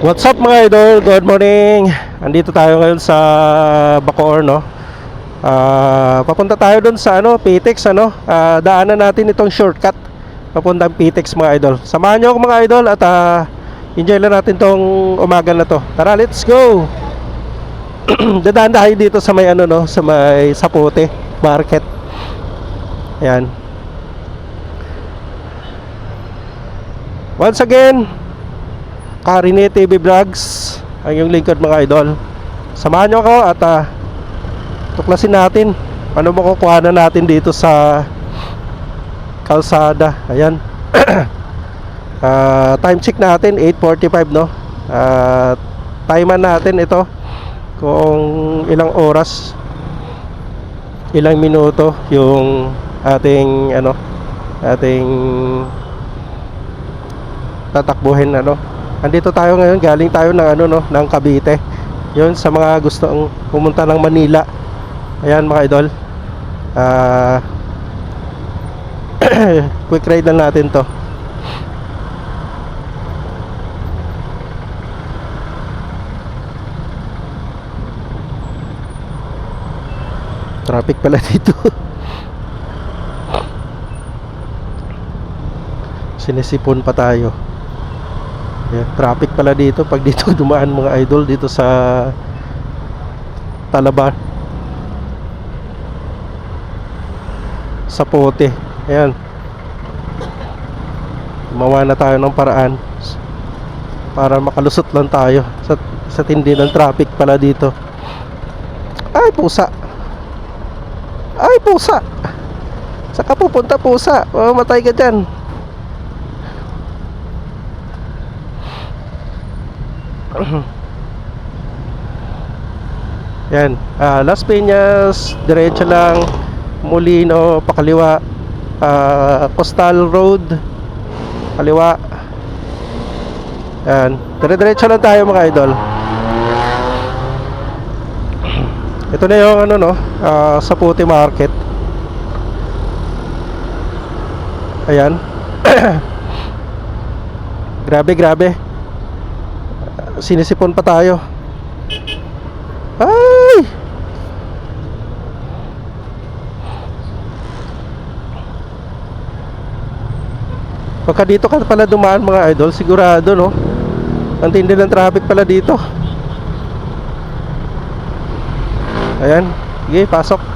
What's up mga idol? Good morning. Andito tayo ngayon sa Bacoor, no? Papunta tayo doon sa PTEX, daanan natin itong shortcut papuntang PTEX mga idol. Samahan niyo ako mga idol at enjoy lang natin tong umaga na to. Tara, let's go. Dadaan tayo dito sa may sa may Sapote Market. Ayan. Once again, Karine TV Vlogs ang yung lingkod mga idol. Samahan nyo ako at tuklasin natin paano makukuha na natin dito sa kalsada. Ayan. Time check natin 8:45, no? Timean natin ito kung ilang oras, ilang minuto yung ating ating tatakbuhin. Andito tayo ngayon, galing tayo ng ng Cavite. 'Yun sa mga gustong pumunta ng Manila. Ayan mga idol. Quick ride lang natin 'to. Traffic pala dito. Sinisipon pa tayo. Yeah, traffic pala dito pag dito dumaan mga idol dito sa Talabar, Sapote. Ayan, gumawa na tayo ng paraan para makalusot lang tayo sa tindi ng traffic pala dito. Ay pusa, ay pusa, saka pupunta pusa, mamatay ka dyan. Yan, Las Piñas, diretso lang. Molino, pakaliwa. Coastal Road, kaliwa. Yan, dire-diretso lang tayo mga idol. Ito na yung Sapote Market. Ayan. Grabe, grabe. Sinisipon pa tayo. Ay! Pagka dito ka pala dumaan mga idol, sigurado, no? Ang tindi ng traffic pala dito. Ayan, sige, pasok.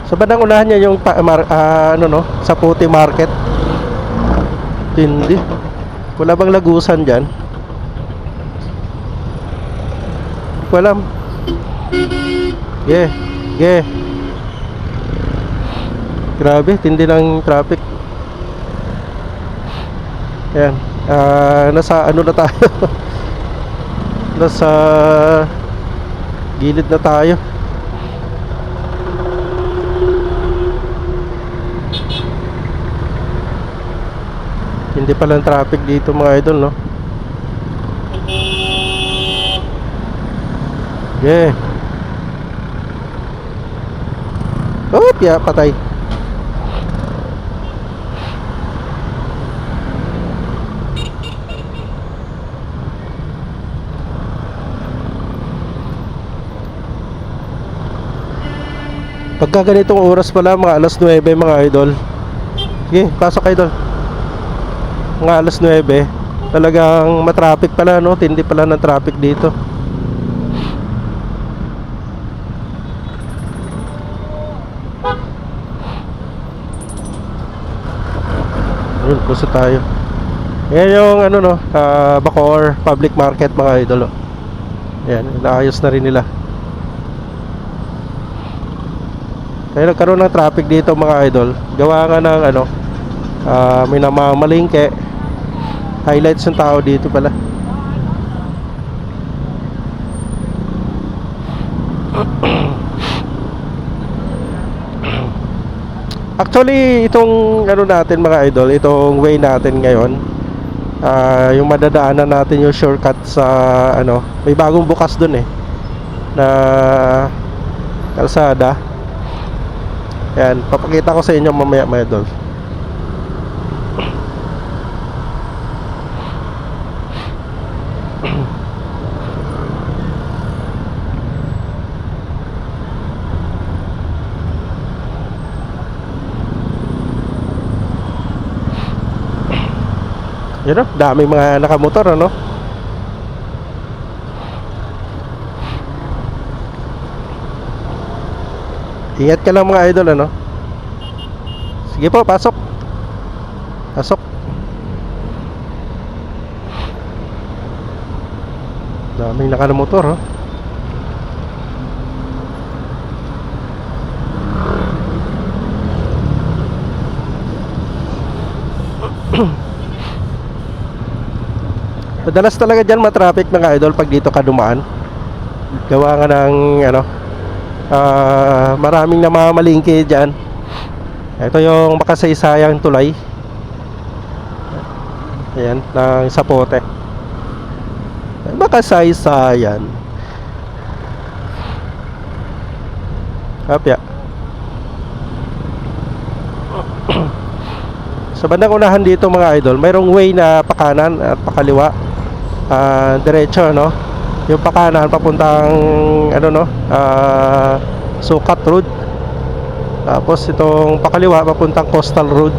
Sa bandang unahan niya yung Sapote Market. Tindi. Wala bang lagusan dyan? Hindi ko alam. Yeah. Grabe, tindi ng traffic. Ayan. Nasa na tayo? Nasa gilid na tayo. Hindi pala ang traffic dito mga idol, no? Yeah. Oh, patay. Pagka ganitong oras pala, mga alas 9 mga idol. Sige, pasok idol. Mga alas 9, talagang matraffic pala, no? Tindi pala ng traffic dito. Ayun, puso tayo. Yan yung Bacoor Public Market mga idol, oh. Yan, naayos na rin nila. Kaya nagkaroon ng traffic dito mga idol. Gawa nga ng may namamalingke. Highlights ng tao dito pala. Actually, itong natin mga idol, itong way natin ngayon, yung madadaanan natin yung shortcut sa may bagong bukas dun na kalsada. Yan, papakita ko sa inyo mamaya mga idol. Yun o, daming mga nakamotor ano. Ingat ka lang mga idol ano. Sige po, pasok. Pasok. Daming nakamotor oh. Madalas talaga dyan matraffic mga idol pag dito ka dumaan. Gawa nga ng ano, maraming namamalingki dyan. Ito yung makasaysayang tulay. Ayan, ng Sapote. Makasaysayan. Kapya. Sa bandang unahan dito mga idol, mayroong way na pakanan at pakaliwa. Diretso no. Yung pakanan papuntang ano no, Sukat Road. Tapos itong pakaliwa papuntang Coastal Road.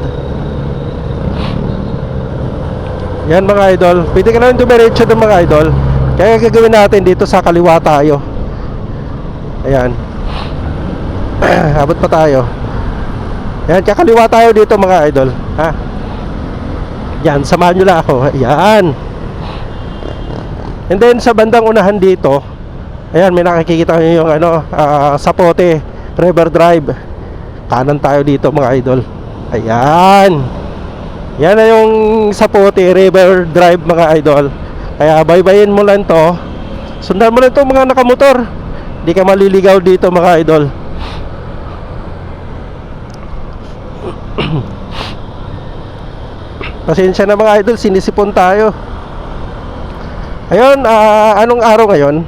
Yan mga idol, pwede ka naman dumiretso ng mga idol. Kaya gagawin natin dito sa kaliwa tayo. Ayan. Abot pa tayo. Ayan, kakaliwa tayo dito mga idol. Ha? Yan, samahan nyo lang ako. Ayan. And then sa bandang unahan dito, ayan, may nakikita nyo yung ano, Sapote River Drive. Kanan tayo dito mga idol. Ayan. Yan na yung Sapote River Drive mga idol. Kaya baybayin mo lang to. Sundan mo lang to mga nakamotor. Hindi ka maliligaw dito mga idol. Pasensya na mga idol, sinisipon tayo. Ayun, anong araw ngayon?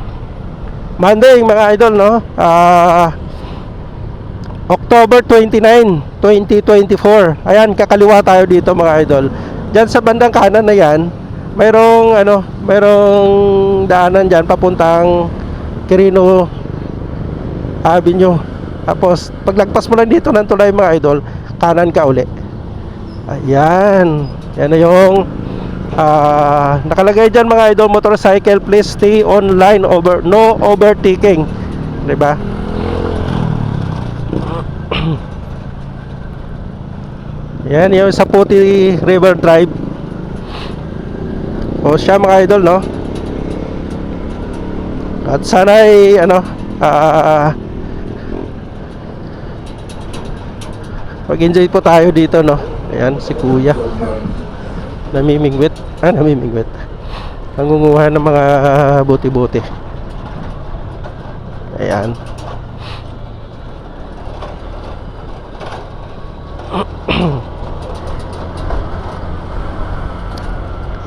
Monday mga idol no. October 29, 2024. Ayan, kakaliwa tayo dito mga idol. Diyan sa bandang kanan na yan, mayroong ano, mayroong daanan diyan papuntang Quirino Avenue. Tapos paglagpas mo lang dito ng tulay mga idol, kanan ka uli. Ayan. Yan na yung nakalagay dyan mga idol, motorcycle please stay on line, no overtaking. Diba? Yan yung Sapote River Drive. O siya mga idol no. At sana ay ano, mag-enjoy po tayo dito no. Ayan si kuya namimingwit. Namimingwit. Nangunguha ng mga buti-buti. Ayan.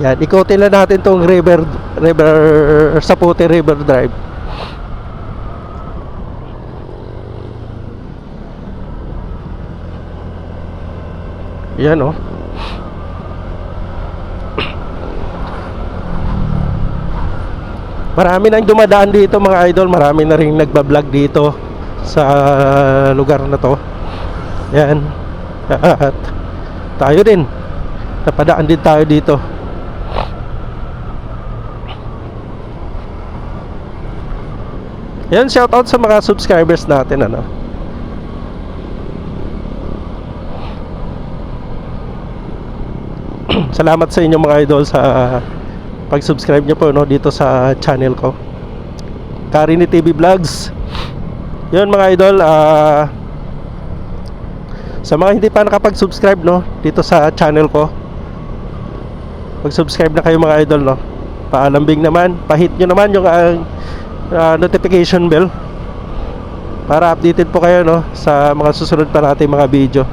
Yan, ikutin lang natin tong Sapote River Drive. Yan oh. Marami nang dumadaan dito mga idol. Marami na rin nagbablog dito sa lugar na to. Yan. At tayo din, napadaan din tayo dito. Yan, shoutout sa mga subscribers natin ano. Salamat sa inyo mga idol sa pag-subscribe nyo po no, dito sa channel ko, Karini TV Vlogs. Yun mga idol, sa mga hindi pa nakapag-subscribe no, dito sa channel ko, mag-subscribe na kayo mga idol no. Paalambing naman, pahit nyo naman yung notification bell para updated po kayo no sa mga susunod pa nating mga video.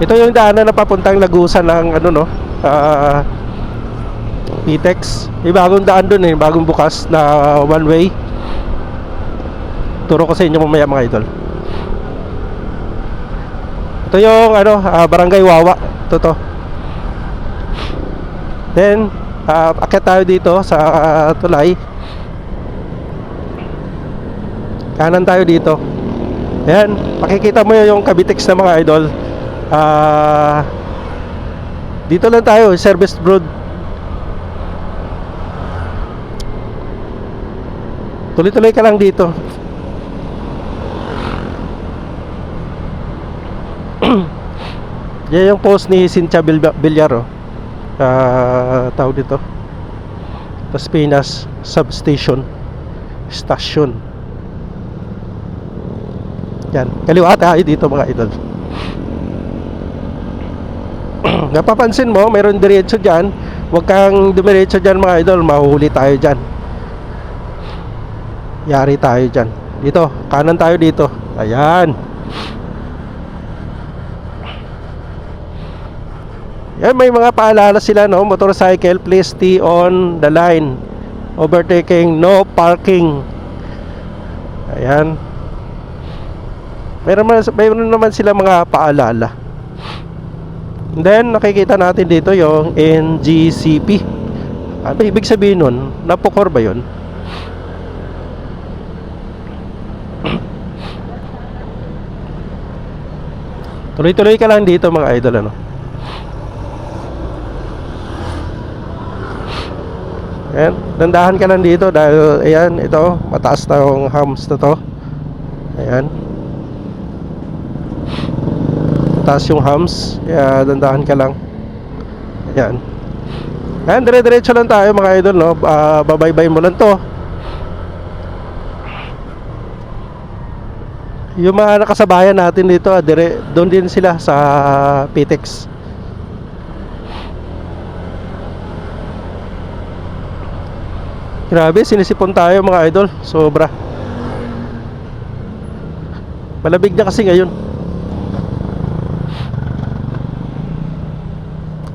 Ito yung daanan na papuntang Lagusan ng ano no, PTEX. May bagong daan dun eh, bagong bukas na one way. Turo ko sa inyo mamaya mga idol. Ito yung ano, Barangay Wawa. Ito to. Then akyat tayo dito sa tulay. Kanan tayo dito. Ayan, makikita mo yung Cavitex na mga idol. Dito lang tayo, Service Road. Tuloy-tuloy ka lang dito. Yan yung post ni Cynthia Villar, oh. Tawag dito Las Piñas Substation Station. Yan, kaliwa tayo dito mga idol. Napapansin mo, mayroon diretso dyan. Huwag kang dumiretso dyan mga idol, mahuhuli tayo dyan. Yari tayo dyan. Dito, kanan tayo dito. Ayan. Yan, may mga paalala sila, no? Motorcycle, please stay on the line. Overtaking, no parking. Ayan. Mayroon naman sila mga paalala. And then, nakikita natin dito yung NGCP. Ano ibig sabihin nun? Napokor ba yun? Tuloy-tuloy ka lang dito mga idol, ano? Ayan, dandahan ka lang dito dahil ayan, ito, mataas na yung humps na to. Ayan, mataas yung humps, kaya dandahan ka lang. Ayan. Ayan, dire-diretso lang tayo mga idol, no? Babaybay mo lang to. Yung mga nakasabayan natin dito, doon din sila sa PTEX. Grabe, sinisipon tayo mga idol. Sobra. Malamig na kasi ngayon.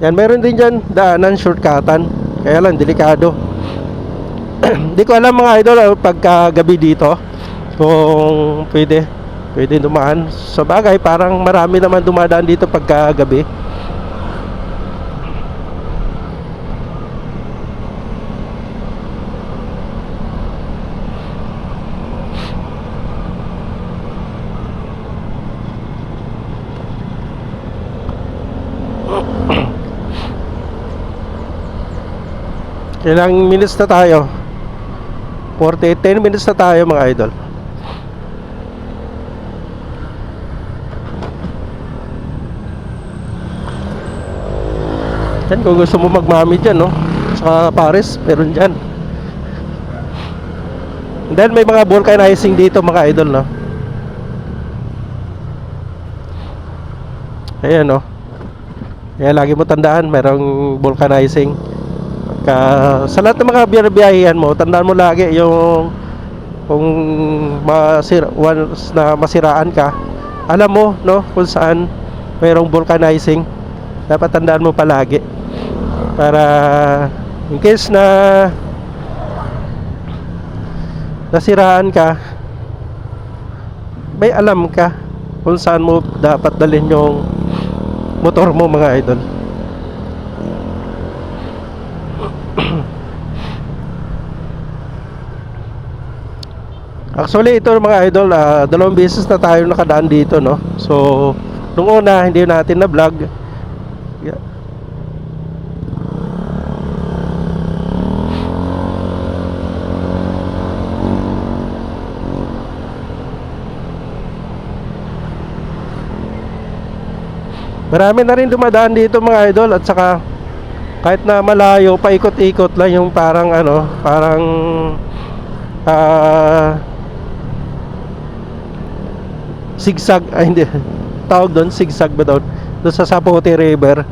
Yan, meron din dyan daanan, shortcutan. Kaya lang, delikado. Hindi ko alam mga idol pagka gabi dito kung pwede dumaan. Sa bagay, parang marami naman dumadaan dito pagka gabi. Ilang minutes na tayo? 10 minutes na tayo mga idol. Yan, kung gusto mo magmami dyan, no? Sa Paris, meron dyan. And then may mga vulcanizing dito mga idol, no? Ayan, no? Kaya lagi mo tandaan, merong vulcanizing. Sa lahat ng mga binabiyahihan mo, tandaan mo lagi yung kung once na masiraan ka, alam mo, no, kung saan mayroong vulcanizing. Dapat tandaan mo palagi para in case na nasiraan ka, may alam ka kung saan mo dapat dalhin yung motor mo mga idol. Actually ito mga idol, 2 beses na tayo nakadaan dito, no. So nung una hindi natin na vlog. Marami na rin dumadaan dito mga idol. At saka kahit na malayo, paikot-ikot lang yung parang ano, parang zigzag, hindi tawag doon, zigzag ba doon? Doon sa Sapote River.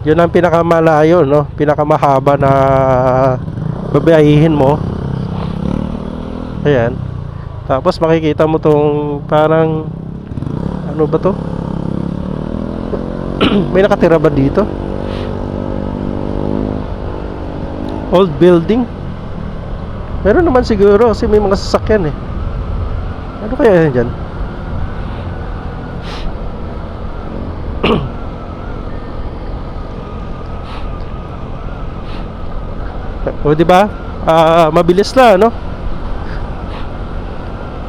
Yun ang pinakamalayo, no? Pinakamahaba na babayihin mo. Ayan. Tapos makikita mo tong parang ano ba to? May nakatira ba dito? Old building. Meron naman siguro kasi may mga sasakyan eh. Ano kaya yan dyan? O di ba? Mabilis na, no?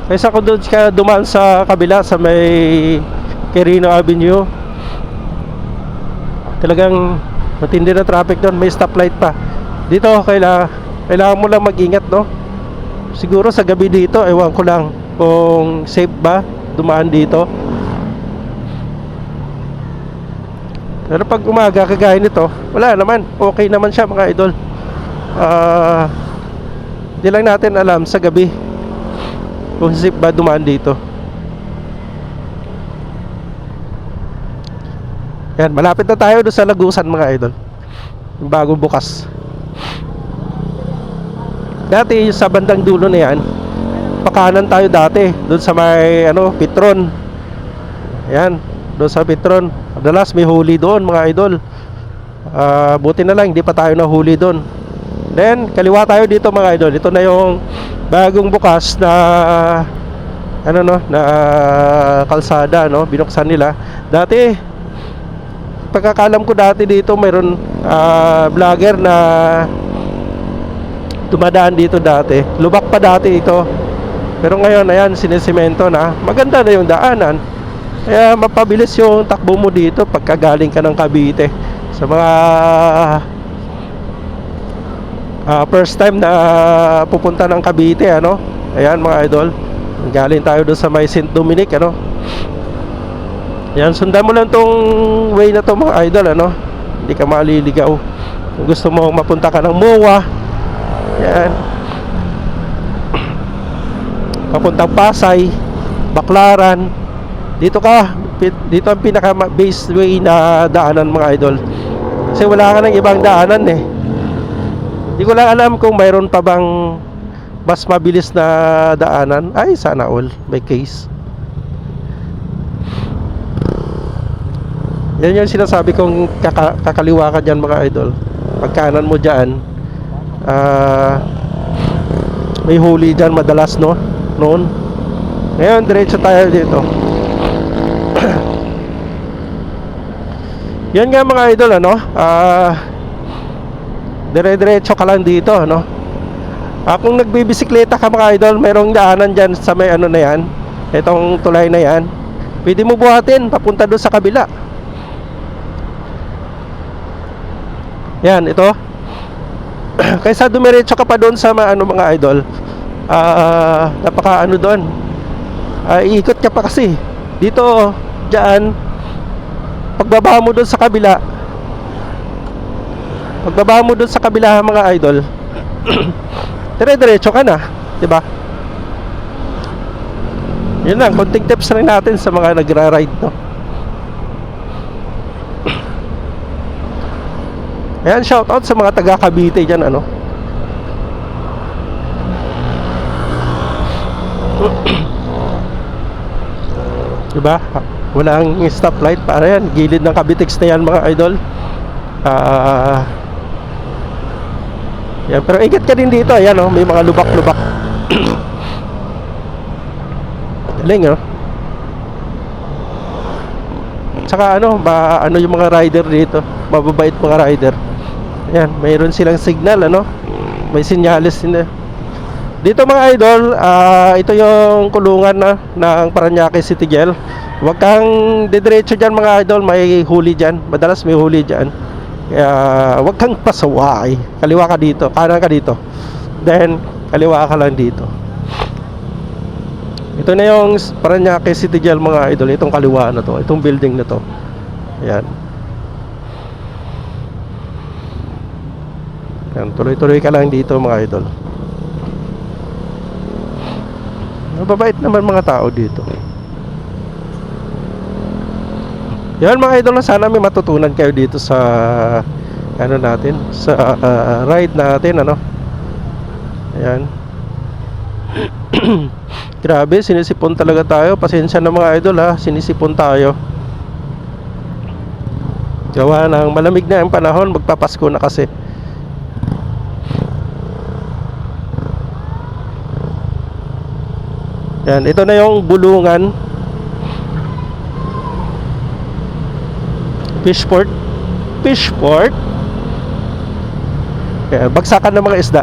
Kaysa kung doon ka dumaan sa kabila sa may Quirino Avenue, talagang matindi na traffic doon, may stoplight pa. Dito kailangan mo lang mag-ingat, no? Siguro sa gabi dito, ewan ko lang kung safe ba dumaan dito. Pero pag umaga kagaya nito, wala naman, okay naman siya mga idol. Di lang natin alam sa gabi kung safe ba dumaan dito. Yan, malapit na tayo doon sa Lagusan mga idol, yung bagong bukas. Dati sa bandang dulo na yan, pakanan tayo dati doon sa may Petron. Yan, doon sa Petron. Madalas may huli doon mga idol. Buti na lang hindi pa tayo nahuli doon. Then kaliwa tayo dito mga idol. Ito na yung bagong bukas na na kalsada, no? Binuksan nila. Dati, pagkakalam ko dati dito mayroon vlogger na dumadaan dito dati. Lubak pa dati ito. Pero ngayon, ayan, sinisemento na. Maganda na yung daanan. Kaya mapabilis yung takbo mo dito pagka galing ka ng Cavite. Sa mga first time na pupunta ng Cavite, ano? Ayan mga idol. Galing tayo doon sa may St. Dominic, ano? Ayan, sundan mo lang tong way na to mga idol, ano? Hindi ka maliligaw. Kung gusto mo mapunta ka ng MOA, yan, papuntang Pasay, Baclaran, dito ang pinaka base way na daanan mga idol. Kasi wala ka ng ibang daanan eh. Hindi ko lang alam kung mayroon pa bang mas mabilis na daanan. Ay, sana all may case. Yan yung sinasabi kong kakaliwa ka dyan mga idol. Pagkanan mo dyan, may huli dyan madalas, no? Noon. Ngayon diretso tayo dito. Yan nga mga idol, ano? Dire-diretso ka lang dito, no? Kung nagbibisikleta ka mga idol, mayroong daanan dyan sa may na yan, itong tulay na yan. Pwede mo buhatin papunta doon sa kabila. Yan, ito. Kaysa dumiretso ka pa doon sa mga idol, napaka doon, iikot ka pa kasi dito. Diyan, pagbaba mo doon sa kabila, mga idol, dire-diretso ka na, di ba? Yun lang, konting tips rin natin sa mga nagra-ride, no? Ayan, shoutout sa mga taga Cavite dyan, ano? Diba? Walang stoplight para yan. Gilid ng Cavitex na yan mga idol. Yan, pero ingat ka din dito. Ayan, oh, may mga lubak-lubak. Galing, no? Tsaka yung mga rider dito, mababait mga rider. Ayan, mayroon silang signal, ano? May sinyalis din. Dito mga idol, ito yung kulungan ng Parañaque City Jail. Huwag kang didiretso dyan mga idol, may huli dyan. Madalas may huli dyan. Kaya huwag kang pasaway. Kaliwa ka dito, kanan ka dito. Then, kaliwa ka lang dito. Ito na yung Parañaque City Jail mga idol. Itong kaliwa na to, itong building na to. Ayan. Yan, tuloy-tuloy ka lang dito mga idol. Mababait naman mga tao dito. Yan mga idol, sana may matutunan kayo dito sa natin, sa ride natin, ano. Ayan. Grabe, sinisipon talaga tayo. Pasensya na mga idol, ha. Sinisipon tayo. Gawa ng malamig na ang panahon, magpapasko na kasi. Yan, ito na yung bulungan. Fishport. Fishport. Yan, bagsakan ng mga isda.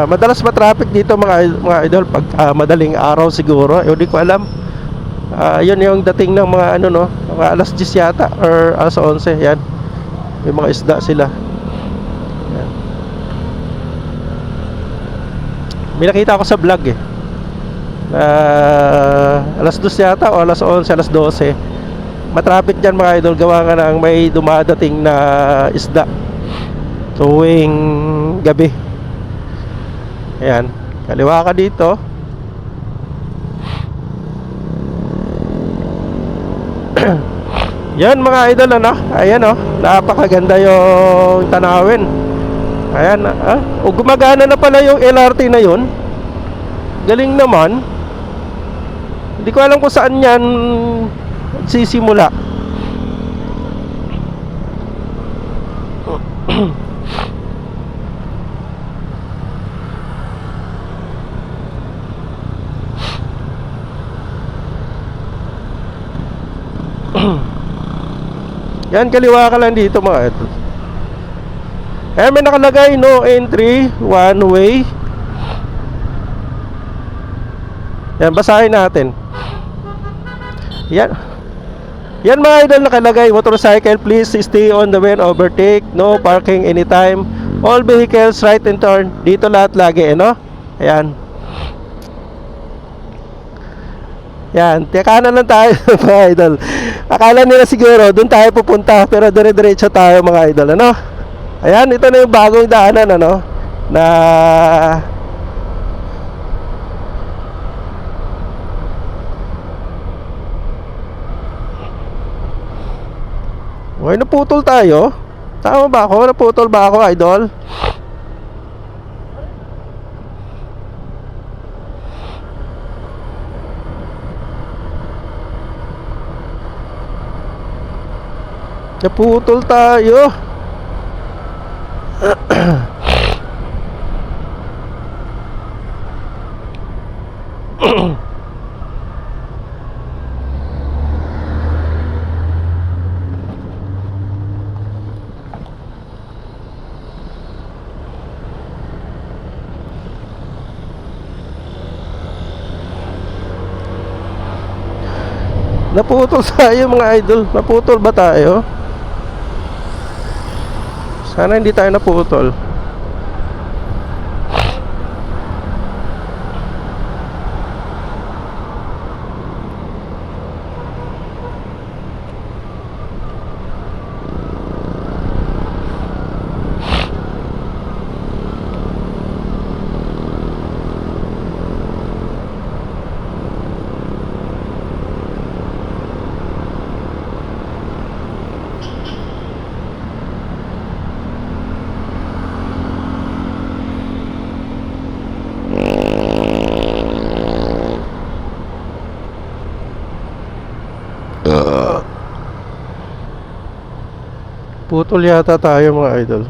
Madalas matraffic dito mga idol pag madaling araw siguro. Hindi ko alam. Yun yung dating ng mga ano no, mga alas 10 yata or alas 11. Yan. May mga isda sila. Yan. May nakita ako sa vlog eh. Alas 2 yata o alas 11, alas 12. Matraffic dyan mga idol, gawa nga ng may dumadating na isda tuwing gabi. Ayan, kaliwa ka dito. Yan mga idol, ano? Ayan oh, napakaganda yung tanawin. Ayan, o gumagana na pala yung LRT na yun. Galing naman. Hindi ko alam kung saan yan sisimula. Yan, kaliwa ka lang dito mga idol. May nakalagay no entry, one way. Yan, basahin natin. Yan. Yan mga idol, nakalagay, motorcycle please stay on the way and overtake, no parking anytime, all vehicles right and turn. Dito lahat lagi, no? Ayan. Yan, tiyakanan lang tayo mga idol. Akala nila siguro doon tayo pupunta, pero dire-diretso tayo mga idol, ano? Ayan, ito na yung bagong daanan, ano? Na okay, naputol tayo. Tama ba ako? Naputol ba ako, idol? Naputol tayo. Naputol tayo mga idol. Naputol ba tayo? Sana hindi tayo naputol. Putol yata tayo mga idol.